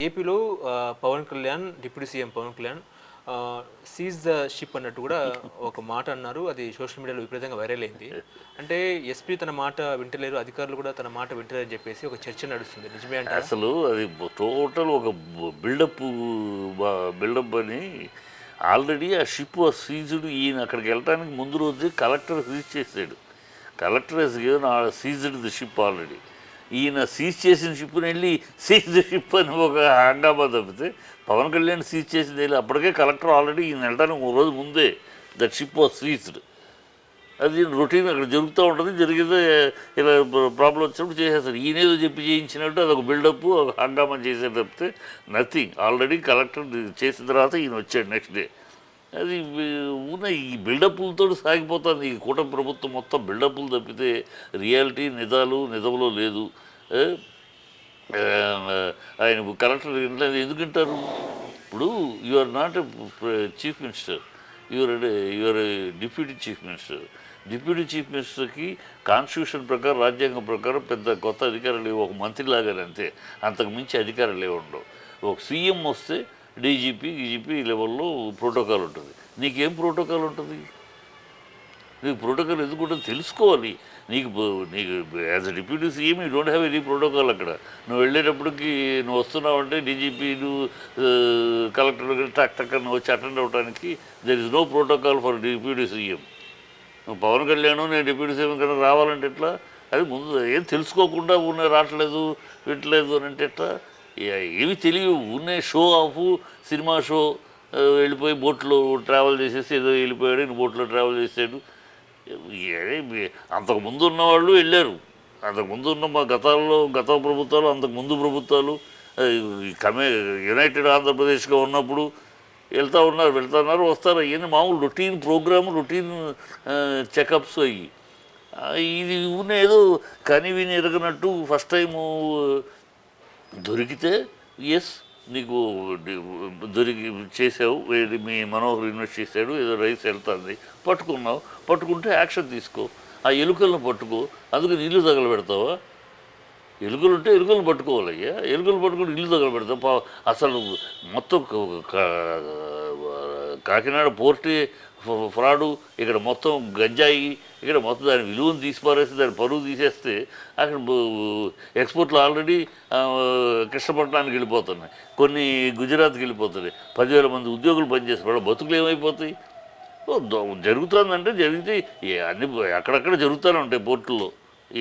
ఏపీలో Pawan Kalyan, deputy CM Pawan Kalyan seize the ship అన్నట్టు కూడా ఒక మాట అన్నారు. అది సోషల్ మీడియాలో విపరీతంగా వైరల్ అయింది. అంటే ఎస్పీ తన మాట వింటలేరు, అధికారులు కూడా తన మాట వింటలేరు అని చెప్పేసి ఒక చర్చ నడుస్తుంది. నిజమే అంటారా? అసలు అది టోటల్ ఒక బిల్డప్ బిల్డప్ అని. ఆల్రెడీ ఆ షిప్ సీజుడ్. ఈయన అక్కడికి వెళ్ళడానికి ముందు రోజు కలెక్టర్ సీజ్ చేశాడు. Collector has given seized the ship already. ఈయన సీజ్ చేసిన షిప్ని వెళ్ళి సీజ్ ది షిప్ అని ఒక హంగామా తప్పితే పవన్ కళ్యాణ్ సీజ్ చేసింది వెళ్ళి అప్పటికే కలెక్టర్ ఆల్రెడీ ఈయన వెళ్ళడానికి ఒక రోజు ముందే దట్ షిప్ వాజ్ సీజ్డ్. అది రొటీన్ అక్కడ జరుగుతూ ఉంటుంది. జరిగితే ఇలా ప్రాబ్లం వచ్చినప్పుడు చేసేస్తారు. ఈయనేదో చెప్పి చేయించినట్టు అదొక బిల్డప్, ఒక హంగామా చేసే తప్పితే నథింగ్. ఆల్రెడీ కలెక్టర్ చేసిన తర్వాత ఈయన వచ్చాడు నెక్స్ట్ డే. అది ఉన్న ఈ బిల్డప్లతో సాగిపోతుంది ఈ కూటమి ప్రభుత్వం. మొత్తం బిల్డప్లు తప్పితే రియాలిటీ నిజంలో లేదు. ఆయన కలెక్టర్ ఎందుకంటారు? ఇప్పుడు you are not chief minister, your deputy chief minister. Deputy chief మినిస్టర్కి కాన్స్టిట్యూషన్ ప్రకారం, రాజ్యాంగం ప్రకారం పెద్ద కొత్త అధికారులు లేవు. ఒక మంత్రి లాగానే అంతే, అంతకు మించి అధికారులు లేవు ఉండవు. ఒక సీఎం వస్తే డీజీపీ గీజీపీ లెవెల్లో ప్రోటోకాల్ ఉంటుంది. నీకేం ప్రోటోకాల్ ఉంటుంది? నీకు ప్రోటోకాల్ ఎందుకు ఉంటుంది తెలుసుకోవాలి. నీకు as a deputy CM you don't have any protocol. అక్కడ నువ్వు వెళ్ళేటప్పటికి నువ్వు వస్తున్నావు అంటే డీజీపీలు కలెక్టర్ టక్ నువ్వు వచ్చి అటెండ్ అవ్వడానికి there is no protocol for deputy CM. నువ్వు పవన్ కళ్యాణ్ నేను డిప్యూటీ సీఎం కన్నా రావాలంటే ఎట్లా? అది ముందు ఏం తెలుసుకోకుండా రావట్లేదు వింటలేదు అని అంటే ఎట్లా? ఏవి తెలియవు. ఉన్నే షో ఆఫ్ సినిమా షో. వెళ్ళిపోయి బోట్లో ట్రావెల్ చేసేసి ఏదో వెళ్ళిపోయాడు, నేను బోట్లో ట్రావెల్ చేసాడు. అంతకుముందు ఉన్నవాళ్ళు వెళ్ళారు. అంతకుముందు ఉన్న మా గత ప్రభుత్వాలు, అంతకుముందు ప్రభుత్వాలు యునైటెడ్ ఆంధ్రప్రదేశ్గా ఉన్నప్పుడు వెళ్తున్నారు వస్తారు. ఇవన్నీ మామూలు రొటీన్ ప్రోగ్రాము, రొటీన్ చెకప్స్ అయ్యి. ఇది ఉన్న ఏదో కని విని ఎరగనట్టు ఫస్ట్ టైము దొరికితే ఎస్ నీకు చేసావు, మీ మనోహర్ ఇన్వెస్ట్ చేశాడు, ఏదో రైస్ వెళ్తుంది, పట్టుకుంటే యాక్షన్ తీసుకో. ఆ ఎలుకలను పట్టుకో. అందుకు నీళ్ళు తగలబెడతావా? ఎలుకలు ఉంటే ఎలుకలను పట్టుకోవాలయ్యా. ఎలుకలు పట్టుకుంటే ఇల్లు తగలబెడతావు. అసలు మొత్తం కాకినాడ పోర్టే ఫ్రాడు, ఇక్కడ మొత్తం గంజాయి, ఇక్కడ మొత్తం దాని విలువను తీసిపారేసి దాని పరువు తీసేస్తే అక్కడ ఎక్స్పోర్ట్లు ఆల్రెడీ కృష్ణపట్నానికి వెళ్ళిపోతున్నాయి, కొన్ని గుజరాత్కి వెళ్ళిపోతున్నాయి. 10,000 మంది ఉద్యోగులు పనిచేస్తారు. వాళ్ళ బతుకులు ఏమైపోతాయి? జరుగుతుందంటే జరిగితే అన్ని అక్కడక్కడ జరుగుతూనే ఉంటాయి పోర్టుల్లో.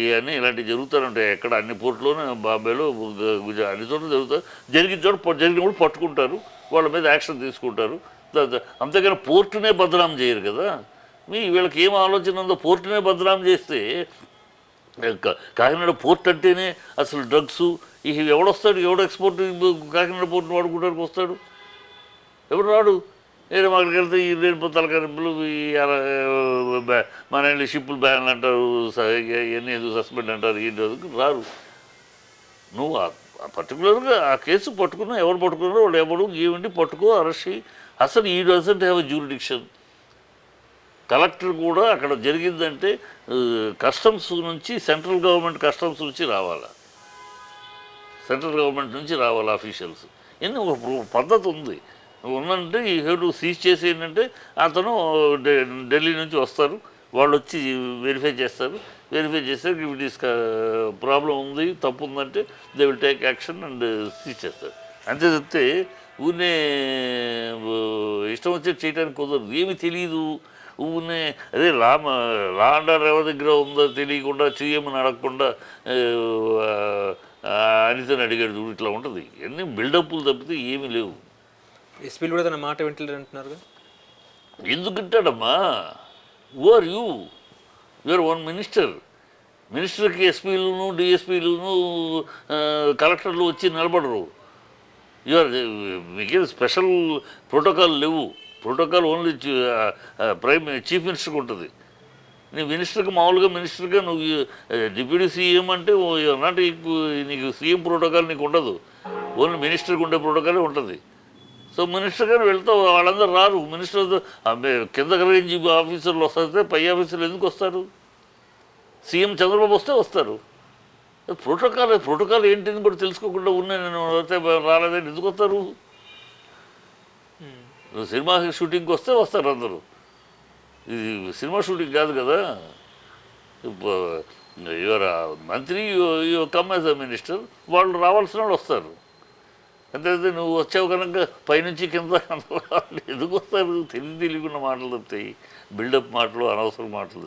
ఇవన్నీ ఇలాంటివి జరుగుతూనే ఉంటాయి. ఎక్కడ అన్ని పోర్టులోనే, బాంబేలో, గుజరాత్ అన్ని చోట్ల జరుగుతాయి. జరిగినప్పుడు పట్టుకుంటారు, వాళ్ళ మీద యాక్షన్ తీసుకుంటారు. అంతేగాని పోర్టునే బదనాం చేయరు కదా. వీళ్ళకి ఏం ఆలోచన ఉందో? పోర్టునే బదనాం చేస్తే కాకినాడ పోర్ట్ అంటేనే అసలు డ్రగ్స్ ఎవడొస్తాడు? ఎవడు ఎక్స్పోర్ట్ కాకినాడ పోర్టును వాడుకోవడానికి వస్తాడు? ఎవడు రాడు. నేను అక్కడికి వెళ్తే ఈ రేపు తలకరింపులు, మన షిప్పులు బ్యాన్ అంటారు, ఇవన్నీ ఎందుకు సస్పెండ్ అంటారు, ఏంటి రారు. నువ్వు పర్టికులర్గా ఆ కేసు పట్టుకున్నా, ఎవరు పట్టుకున్నారో వాళ్ళు ఎవరు ఏమిటి పట్టుకో, అరెస్ట్ చేయి. అసలు ఈ doesn't have a jurisdiction. Collector కూడా అక్కడ జరిగిందంటే కస్టమ్స్ నుంచి, సెంట్రల్ గవర్నమెంట్ కస్టమ్స్ నుంచి రావాలా, సెంట్రల్ గవర్నమెంట్ నుంచి రావాలి ఆఫీషియల్స్. ఎన్ని ఒక పద్ధతి ఉంది. ఉందంటే ఈ హెడ్ సీజ్ చేసి ఏంటంటే అతను ఢిల్లీ నుంచి వస్తారు, వాళ్ళు వచ్చి వెరిఫై చేస్తారు. వెరిఫై చేస్తే ఇట్ ఈస్ ప్రాబ్లం ఉంది, తప్పు ఉందంటే they will take action and seize చేస్తారు. అంతే చెప్తే ఊనే ఇష్టం వచ్చేది చేయడానికి కుదరదు. ఏమి తెలియదు. ఊనే అదే లా అండ్ ఆర్డర్ ఎవరి దగ్గర ఉందో తెలియకుండా, చేయమని అడగకుండా అనితని అడిగాడు. ఇట్లా ఉంటుంది. ఎన్ని బిల్డప్లు తప్పితే ఏమీ లేవు. ఎస్పీలు కూడా తన మాట వింటలేరు అంటున్నారు. ఎందుకంటాడమ్మా? Who are you? You're one minister. మినిస్టర్కి ఎస్పీలను, డిఎస్పీలను, కలెక్టర్లు వచ్చి నిలబడరు. మీకేం స్పెషల్ ప్రోటోకాల్ లేవు. ప్రోటోకాల్ ఓన్లీ చీఫ్ మినిస్టర్కి ఉంటుంది. నీ మినిస్టర్కి మామూలుగా మినిస్టర్గా నువ్వు డిప్యూటీ సీఎం అంటే నాట్ నీకు సీఎం ప్రోటోకాల్ నీకు ఉండదు. ఓన్లీ మినిస్టర్కి ఉండే ప్రోటోకాలే ఉంటుంది. సో మినిస్టర్ గారు వెళ్తావు, వాళ్ళందరూ రారు. మినిస్టర్ కింద రేంజ్ ఆఫీసర్లు వస్తే పై ఆఫీసర్లు ఎందుకు వస్తారు? సీఎం చంద్రబాబు వస్తే వస్తారు. ప్రోటోకాల్ ఏంటిని కూడా తెలుసుకోకుండా ఉన్నాయి. నేను అయితే రాలేదని ఎందుకు వస్తారు? సినిమా షూటింగ్కి వస్తే వస్తారు అందరూ. ఇది సినిమా షూటింగ్ కాదు కదా. యువర్ మంత్రి, you come as a minister, వాళ్ళు రావాల్సిన వాళ్ళు వస్తారు. అంతే నువ్వు వచ్చావు కనుక పైనుంచి కింద ఎందుకు వస్తారు? తెలియకుండా మాటలు తప్పితాయి, బిల్డప్ మాటలు, అనవసరం మాటలు.